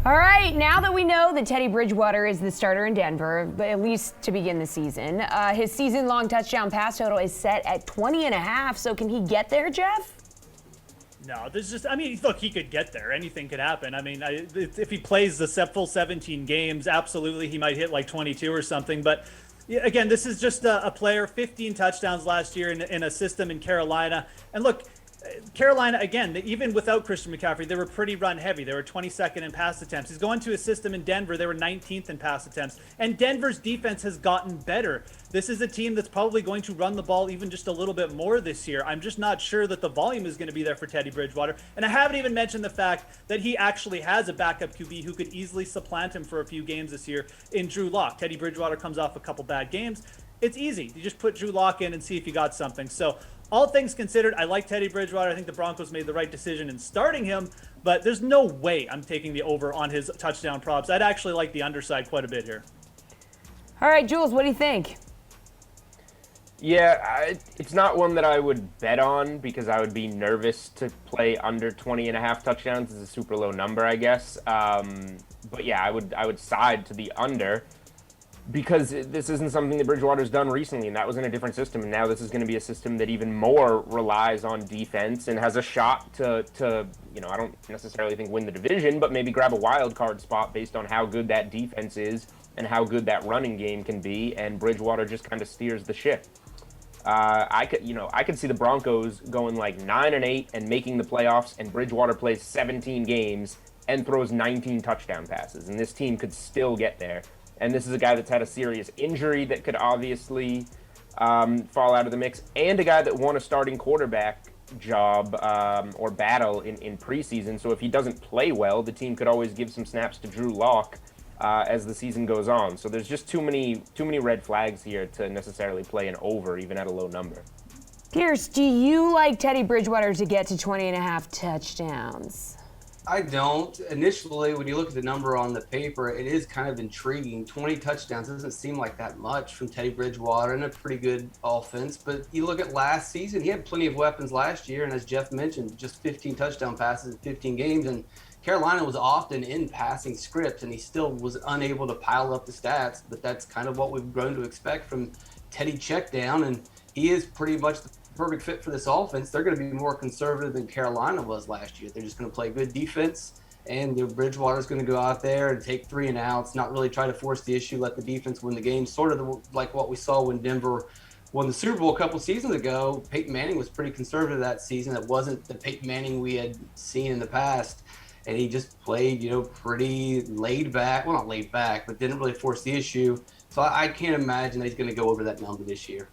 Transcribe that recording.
All right, now that we know that Teddy Bridgewater is the starter in Denver, but at least to begin the season, his season-long touchdown pass total is set at 20.5. So can he get there, Geoff? No, there's just, I mean, look, he could get there. Anything could happen. I mean, if he plays the full 17 games, absolutely, he might hit like 22 or something. But again, this is just a player, 15 touchdowns last year in a system in Carolina. And look, Carolina, again, even without Christian McCaffrey, they were pretty run heavy. They were 22nd in pass attempts. He's going to a system in Denver. They were 19th in pass attempts. And Denver's defense has gotten better. This is a team that's probably going to run the ball even just a little bit more this year. I'm just not sure that the volume is going to be there for Teddy Bridgewater. And I haven't even mentioned the fact that he actually has a backup QB who could easily supplant him for a few games this year in Drew Lock. Teddy Bridgewater comes off a couple bad games. It's easy. You just put Drew Lock in and see if you got something. So all things considered, I like Teddy Bridgewater. I think the Broncos made the right decision in starting him, but there's no way I'm taking the over on his touchdown props. I'd actually like the underside quite a bit here. All right, Jules, what do you think? Yeah, it's not one that I would bet on because I would be nervous to play under 20.5 touchdowns. It's a super low number, I guess. But yeah, I would side to the under, because this isn't something that Bridgewater's done recently, and that was in a different system, and now this is going to be a system that even more relies on defense and has a shot to I don't necessarily think win the division, but maybe grab a wild card spot based on how good that defense is and how good that running game can be, and Bridgewater just kind of steers the ship. I could see the Broncos going like 9-8 and making the playoffs, and Bridgewater plays 17 games and throws 19 touchdown passes, and this team could still get there. And this is a guy that's had a serious injury that could obviously fall out of the mix, and a guy that won a starting quarterback job or battle in preseason. So if he doesn't play well, the team could always give some snaps to Drew Lock as the season goes on. So there's just too many red flags here to necessarily play an over, even at a low number. Pierce, do you like Teddy Bridgewater to get to 20.5 touchdowns? I don't. Initially, when you look at the number on the paper, it is kind of intriguing. 20 touchdowns doesn't seem like that much from Teddy Bridgewater and a pretty good offense. But you look at last season, he had plenty of weapons last year. And as Geoff mentioned, just 15 touchdown passes in 15 games. And Carolina was often in passing scripts, and he still was unable to pile up the stats. But that's kind of what we've grown to expect from Teddy check down. And he is pretty much the perfect fit for this offense. They're going to be more conservative than Carolina was last year. They're just going to play good defense, and Bridgewater's going to go out there and take 3 and outs, not really try to force the issue, let the defense win the game, sort of like what we saw when Denver won the Super Bowl a couple seasons ago. Peyton Manning was pretty conservative that season. It wasn't the Peyton Manning we had seen in the past, and he just played, pretty laid back. Well, not laid back, but didn't really force the issue. So I can't imagine that he's going to go over that number this year.